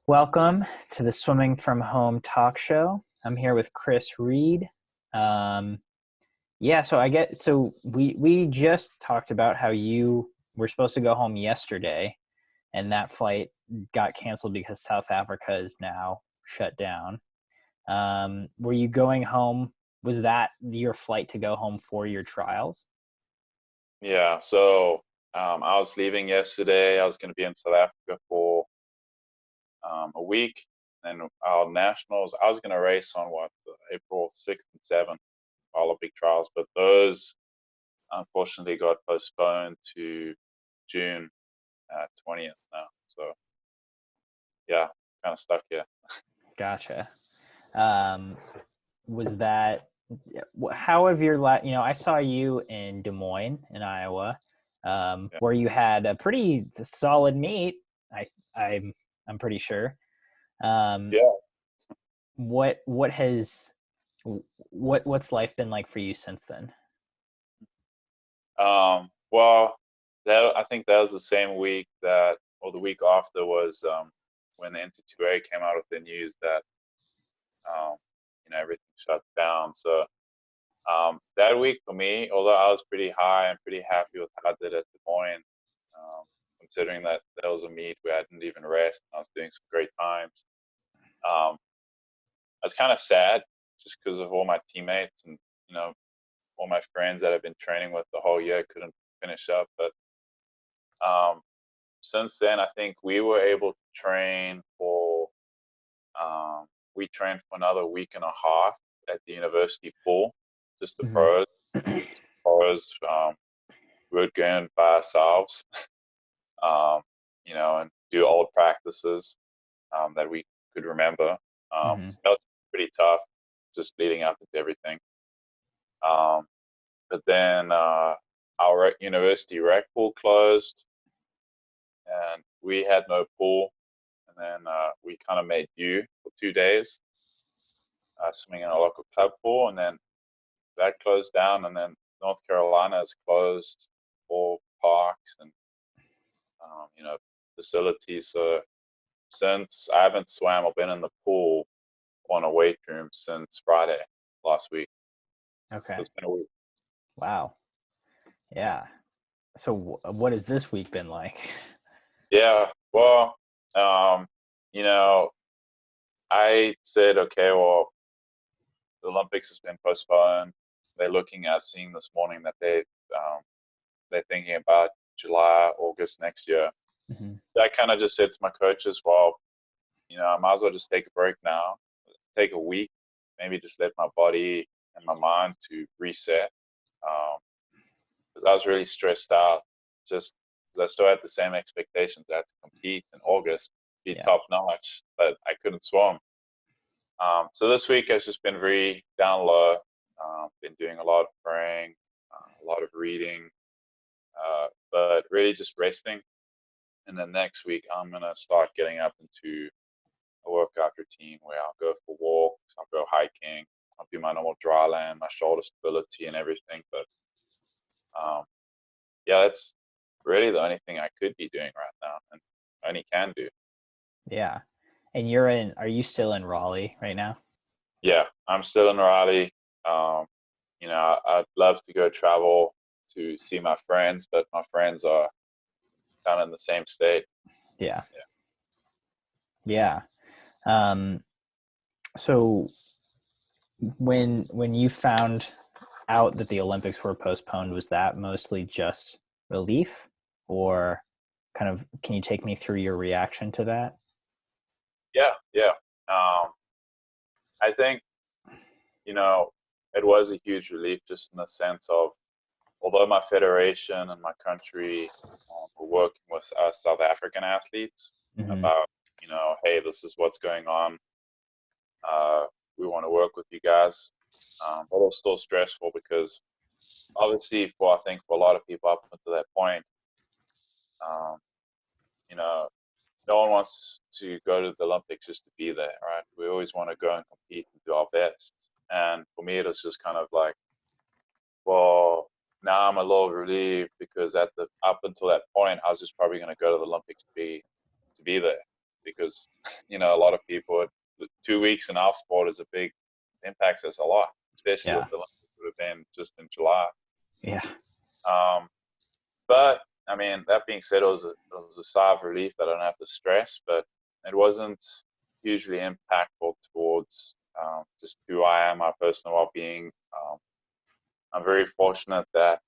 Welcome to the Swimming from Home talk show. I'm here with Reid. Um, so we just talked about how you were supposed to go home yesterday, and that flight got canceled because South Africa is now shut down. Were you going home? Was that your flight to go home for your trials? Yeah, so I was leaving yesterday. I was going to be in South Africa for a week. And our nationals, I was going to race on April 6th and 7th, Olympic trials, but those unfortunately got postponed to June 20th now. So yeah, kind of stuck here. Gotcha. Um, was that how have your I saw you in Des Moines in Iowa, Yeah. where you had a pretty solid meet. I I'm I'm pretty sure. Um, Yeah. what's life been like for you since then? Well, that I think that was the same week that, or the week after was when the NT2A came out with the news that um, everything shut down. So that week for me, although I was pretty high and pretty happy with how I did at Des Moines, um, considering that there was a meet where I didn't even rest, and I was doing some great times. Um, I was kind of sad just because of all my teammates and you know all my friends that I've been training with the whole year couldn't finish up. But um, since then, I think we were able to train for um, we trained for another week and a half at the university pool, just the Mhm. pros. Pros, we would go in by ourselves, um, and do old practices that we could remember. Mhm. So that was pretty tough, just leading up into everything. Um, but then our university rec pool closed, and we had no pool. And then we kind of made do for 2 days, swimming in a local club pool, and then that closed down. And then North Carolina has closed all parks and facilities. So since I haven't swam or been in the pool on a weight room since Friday last week. So Okay. it's been a week. Wow. Yeah. So what has this week been like? Yeah. Well, um, you know, I said, okay, well, the Olympics has been postponed. They're looking at seeing this morning that they're thinking about July, August next year. Mhm. So I kind of just said to my coaches, well, I might as well just take a break now, take a week, maybe just let my body and my mind to reset. Because I was really stressed out, just because I still had the same expectations. I had to compete in August, be Yeah. top notch, but I couldn't swim. So this week has just been very down low. Been doing a lot of praying, a lot of reading, but really just resting. And then next week, I'm gonna start getting up into a workout routine where I'll go for walks, I'll go hiking, I'll do my normal dry land, my shoulder stability, and everything. But um, yeah, that's really the only thing I could be doing right now, and only can do. Yeah. And are you still in Raleigh right now? Yeah, I'm still in Raleigh. Um, I'd love to go travel to see my friends, but my friends are kind of in the same state. Yeah. Yeah. Yeah. Um, so when you found out that the Olympics were postponed, was that mostly just relief, or kind of can you take me through your reaction to that? Yeah, yeah. I think, you know, it was a huge relief just in the sense of, although my federation and my country were working with us South African athletes Hmm. about, hey, this is what's going on. Uh, we want to work with you guys. But it was still stressful because obviously I think for a lot of people up until that point, um, you know, no one wants to go to the Olympics just to be there, right? We always want to go and compete and do our best. And for me, it was just kind of like, well, now I'm a little relieved because up until that point, I was just probably going to go to the Olympics to be there, because a lot of people, 2 weeks in our sport is a big impacts us a lot, especially with Yeah. the Olympics would have been just in July. Yeah. Um, but I mean, that being said, it was a sigh of relief that I don't have to stress, but it wasn't hugely impactful towards just who I am, my personal well-being. I'm very fortunate that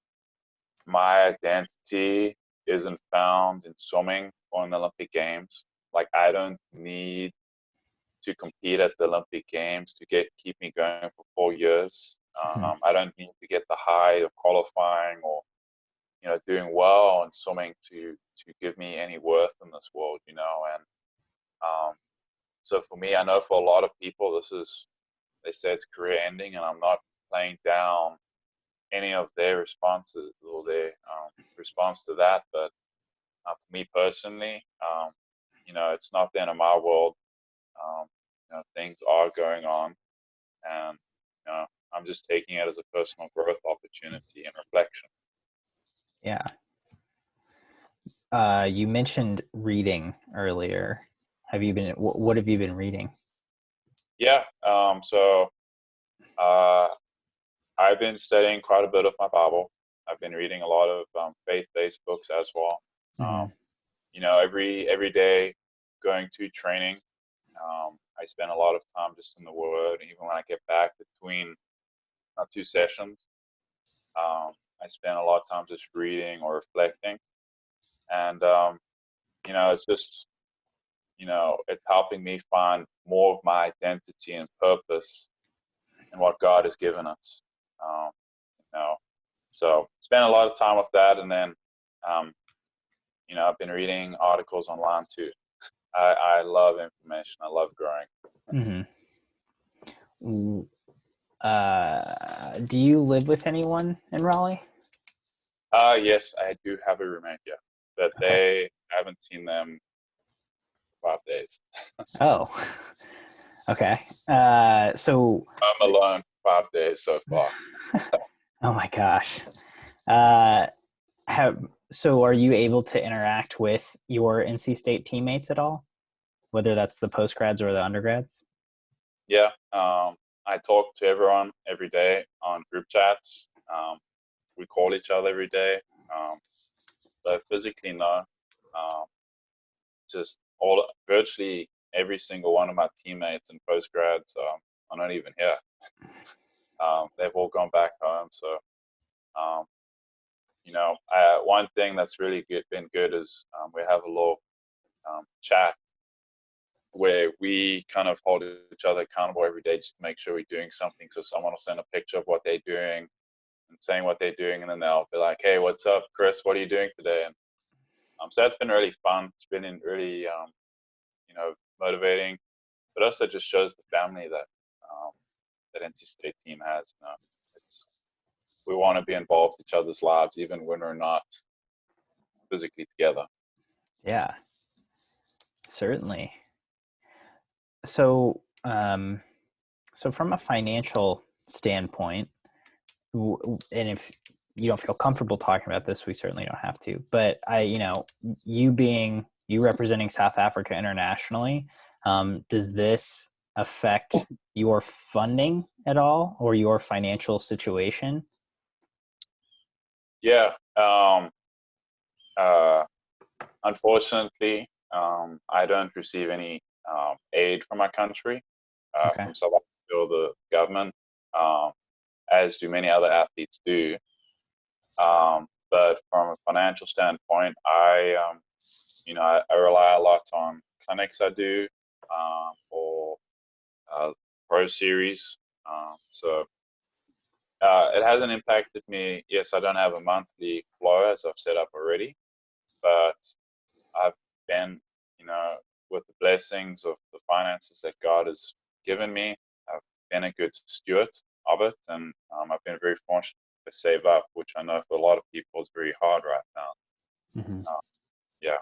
my identity isn't found in swimming or in the Olympic Games. Like, I don't need to compete at the Olympic Games to keep me going for 4 years. Mhm. I don't need to get the high of qualifying or doing well in swimming to give me any worth in this world. And um, so for me, I know for a lot of people, they say it's career ending, and I'm not playing down any of their responses or their response to that. But for me personally, it's not the end of my world. Um, things are going on, and I'm just taking it as a personal growth opportunity and reflection. Yeah. You mentioned reading earlier. What have you been reading? Yeah. So uh, I've been studying quite a bit of my Bible. I've been reading a lot of faith-based books as well. Um, Hmm. every day going to training, I spend a lot of time just in the Word. Even when I get back between two sessions, I spend a lot of time just reading or reflecting. And it's just it's helping me find more of my identity and purpose in what God has given us. Um, you know, so spend a lot of time with that, and then um, I've been reading articles online too. I love information. I love growing. Hmm. Do you live with anyone in Raleigh? Yes, I do have a roommate. Yeah, but Okay. I haven't seen them 5 days. Oh, okay. So, I'm alone 5 days so far. oh my gosh. Uh, so are you able to interact with your NC State teammates at all? Whether that's the postgrads or the undergrads? Yeah, I talk to everyone every day on group chats. We call each other every day, but physically no. Um, just virtually every single one of my teammates and postgrads are not even here. They've all gone back home. So, um, one thing that's really been good is we have a little chat where we kind of hold each other accountable every day just to make sure we're doing something. So someone will send a picture of what they're doing and saying what they're doing, and then they'll be like, "Hey, what's up, Chris? What are you doing today?" And so that's been really fun. It's been really motivating, but also just shows the family that NC State team has. It's we want to be involved in each other's lives, even when we're not physically together. Yeah, certainly. So, so from a financial standpoint, and if you don't feel comfortable talking about this, we certainly don't have to. But you representing South Africa internationally, does this affect your funding at all or your financial situation? Yeah. Uh, Unfortunately, I don't receive any aid from my country, Okay. from South Africa or the government, um, as do many other athletes do. But from a financial standpoint, I rely a lot on clinics I do, or pro series. So it hasn't impacted me. Yes, I don't have a monthly flow as I've set up already, but I've been, you know, with the blessings of the finances that God has given me, I've been a good steward of it, and I've been very fortunate to save up, which I know for a lot of people is very hard right now. Hmm. Uh, yeah,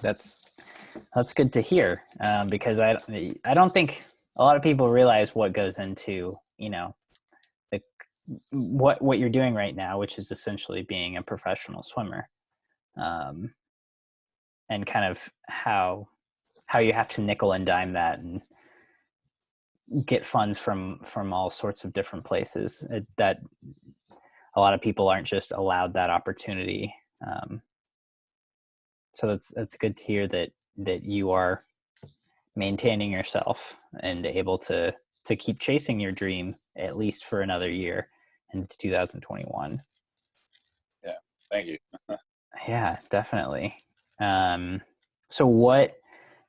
That's that's good to hear, because I don't think a lot of people realize what goes into the what you're doing right now, which is essentially being a professional swimmer. Um, and kind of how you have to nickel and dime that and get funds from all sorts of different places. That a lot of people aren't just allowed that opportunity. So that's good to hear that you are maintaining yourself and able to keep chasing your dream at least for another year into 2021. Yeah, thank you. Yeah, definitely. So what,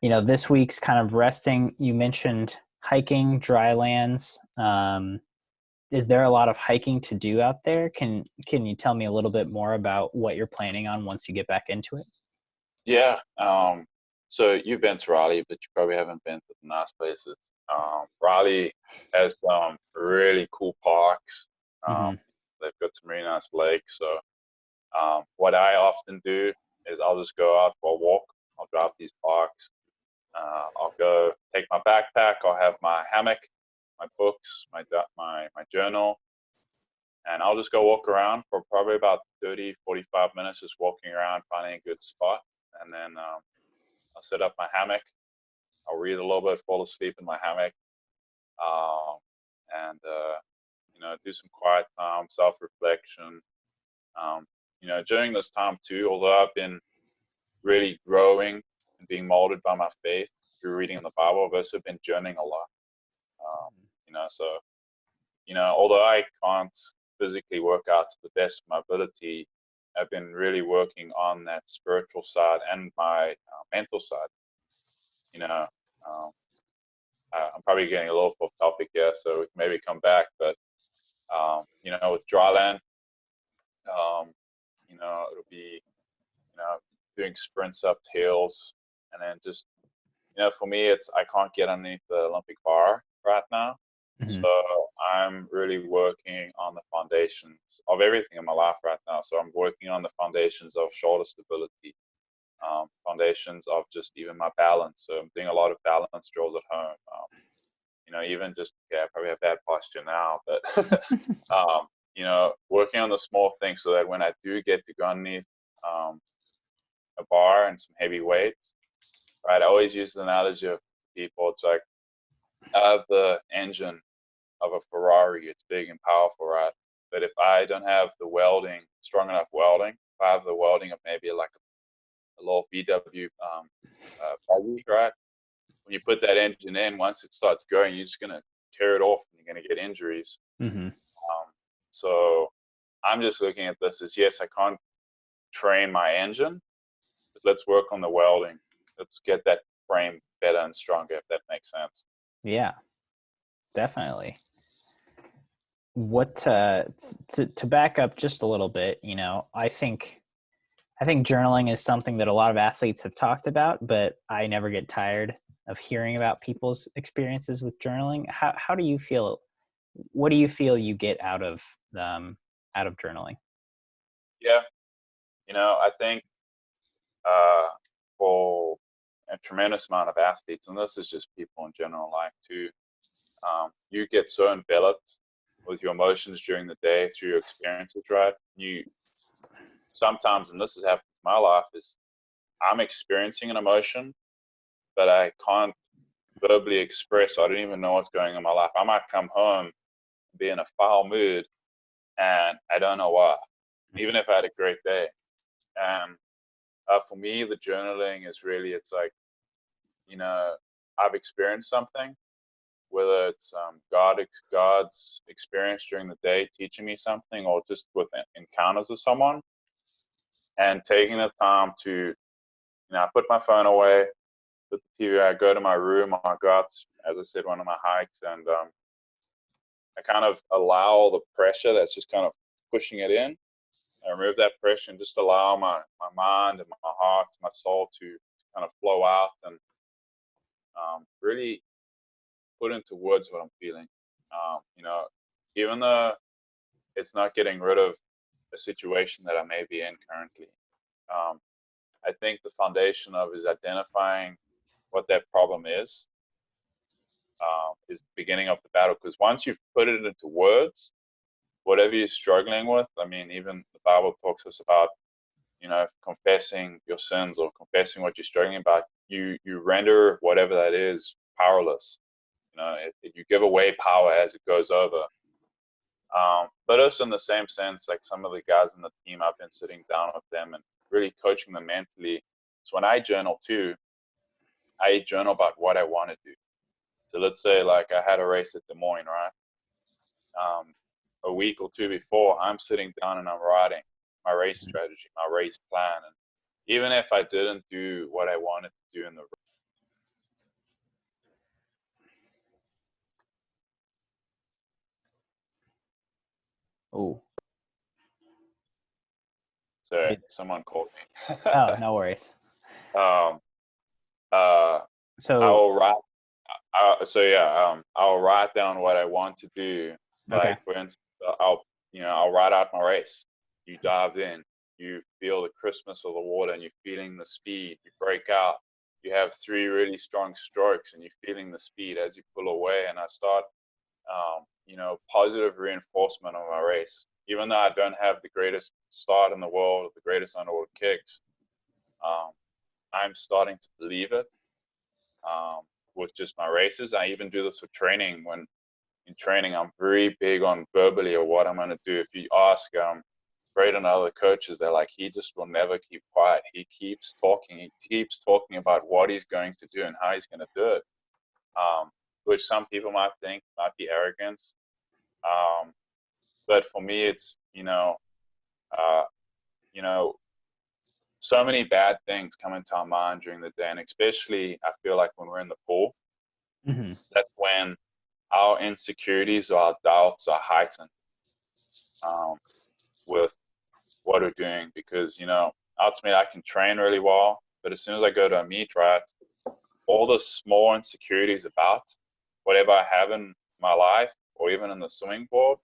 this week's kind of resting, you mentioned hiking, dry lands. Is there a lot of hiking to do out there? Can you tell me a little bit more about what you're planning on once you get back into it? Yeah. So you've been to Raleigh, but you probably haven't been to the nice places. Raleigh has some really cool parks. Um, Mm-hmm. they've got some really nice lakes. So what I often do is I'll just go out for a walk. I'll drive these parks. I'll go take my backpack. I'll have my hammock, my books, my journal, and I'll just go walk around for probably about 30, 45 minutes, just walking around, finding a good spot. And then I'll set up my hammock. I'll read a little bit, fall asleep in my hammock, um, and do some quiet time, self-reflection. Um, during this time too, although I've been really growing and being molded by my faith through reading the Bible, I've also been journaling a lot. So although I can't physically work out to the best of my ability, I've been really working on that spiritual side and my mental side. You know, um, I'm probably getting a little off topic here, so we can maybe come back. But with dryland, um, it'll be doing sprints up hills, and then just for me, it's I can't get underneath the Olympic bar right now, Mm-hmm. so I'm really working on the foundations of everything in my life right now. So I'm working on the foundations of shoulder stability, foundations of just even my balance. So I'm doing a lot of balance drills at home. Even just I probably have bad posture now, but working on the small things so that when I do get to go underneath um, a bar and some heavy weights, right? I always use the analogy of people. It's like I have the engine of a Ferrari. It's big and powerful, right? But if I don't have the welding, strong enough welding, if I have the welding of maybe like a little VW buggy, right? When you put that engine in, once it starts going, you're just gonna tear it off and you're gonna get injuries. Mm-hmm. So I'm just looking at this as yes, I can't train my engine, but let's work on the welding. Let's get that frame better and stronger, if that makes sense. Yeah, definitely. What to back up just a little bit, I think journaling is something that a lot of athletes have talked about, but I never get tired of hearing about people's experiences with journaling. How do you feel? What do you feel you get out of journaling? Yeah, I think uh, for a tremendous amount of athletes, and this is just people in general, like too, you get so enveloped with your emotions during the day through your experiences, right? You sometimes, and this has happened in my life, is I'm experiencing an emotion, but I can't verbally express. I don't even know what's going on in my life. I might come home and be in a foul mood, and I don't know why, even if I had a great day. And for me, the journaling is really, it's like, I've experienced something, whether it's God's experience during the day teaching me something, or just with encounters with someone, and taking the time to, I put my phone away, put the TV, I go to my room, I go out, as I said, one of my hikes, and I kind of allow all the pressure that's just kind of pushing it in. I remove that pressure and just allow my mind and my heart, my soul to kind of flow out and really put into words what I'm feeling. Even though it's not getting rid of a situation that I may be in currently, um, I think the foundation of is identifying what that problem is the beginning of the battle. Because once you've put it into words, whatever you're struggling with, I mean, even the Bible talks us about confessing your sins or confessing what you're struggling about, you render whatever that is powerless. You give away power as it goes over. But also in the same sense, like some of the guys in the team, I've been sitting down with them and really coaching them mentally. So when I journal too, I journal about what I want to do. So let's say like I had a race at Des Moines, right? A week or two before, I'm sitting down and I'm writing my race strategy, my race plan. And even if I didn't do what I wanted to do in the Oh, sorry, someone called me. oh, no worries. um, uh, I So, will write. I'll write down what I want to do. okay. Like for instance, I'll write out my race. You dive in, you feel the crispness of the water, and you're feeling the speed. You break out. You have 3 really strong strokes, and you're feeling the speed as you pull away. And I start, positive reinforcement of my race. Even though I don't have the greatest start in the world, or the greatest underwater kicks, um, I'm starting to believe it. Um, with just my races. I even do this with training. When in training, I'm very big on verbally or what I'm going to do. If you ask Reid and other coaches, they're like, he just will never keep quiet. He keeps talking. He keeps talking about what he's going to do and how he's going to do it, which some people might think might be arrogance. But for me, it's, uh, you know, so many bad things come into our mind during the day. And especially, I feel like when we're in the pool, Hmm. that's when our insecurities or our doubts are heightened um, with what we're doing because, ultimately I can train really well, but as soon as I go to a meet, right, all the small insecurities about whatever I have in my life or even in the swimming board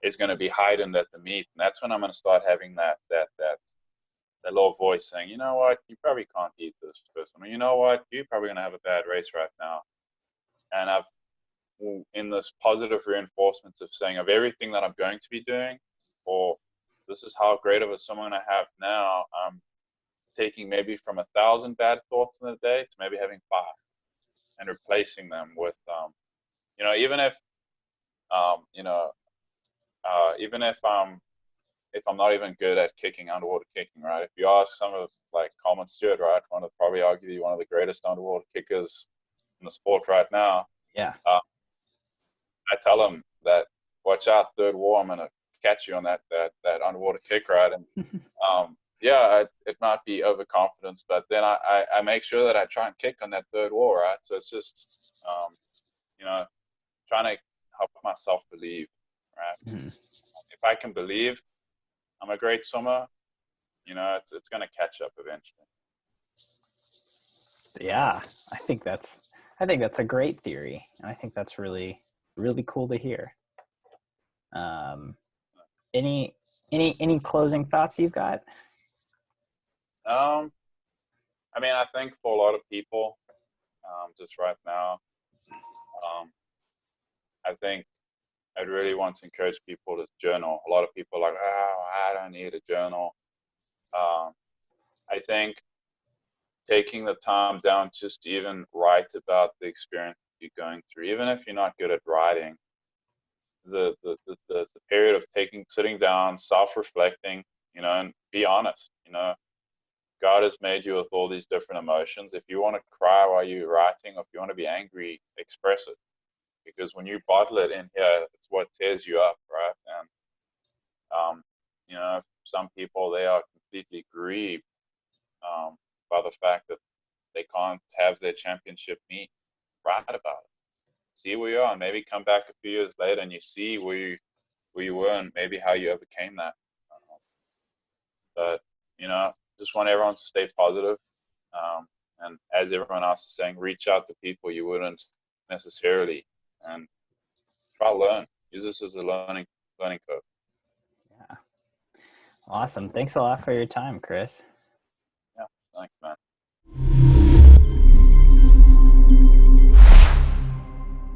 is going to be heightened at the meet. And that's when I'm going to start having that little voice saying, you know what, you probably can't beat this person. Or, you know what, you're probably going to have a bad race right now. And I've in this positive reinforcements of saying of everything that I'm going to be doing, or this is how great of a someone I have now. I'm taking maybe from 1,000 bad thoughts in the day to maybe having 5, and replacing them with, even if, um, you know, even if I'm not even good at kicking underwater kicking, right? If you ask some of like Coleman Stewart, right, one of probably arguably one of the greatest underwater kickers in the sport right now. Yeah. I tell them that watch out, third war, I'm gonna catch you on that underwater kick, right? And it might be overconfidence, but then I make sure that I try and kick on that third wall, right? So it's just um, you know trying to help myself believe, right? Hmm. If I can believe I'm a great swimmer, it's gonna catch up eventually. Yeah, I think that's a great theory, and I think that's really really cool to hear. Um, any any closing thoughts you've got? Um, I mean, I think for a lot of people, just right now, um, I think I'd really want to encourage people to journal. A lot of people are like, oh, I don't need a journal. Um, I think taking the time down just to even write about the experience you're going through, even if you're not good at writing, the period of sitting down, self-reflecting, and be honest. God has made you with all these different emotions. If you want to cry while you're writing, or if you want to be angry, express it. Because when you bottle it in here, it's what tears you up, right? And some people, they are completely grieved by the fact that they can't have their championship meet. Write about it. See where you are, and maybe come back a few years later and you see where you were and maybe how you overcame that. But just want everyone to stay positive. And as everyone else is saying, reach out to people you wouldn't necessarily, and try to learn. Use this as a learning curve. Yeah, awesome. Thanks a lot for your time, Chris. Yeah, thanks, man.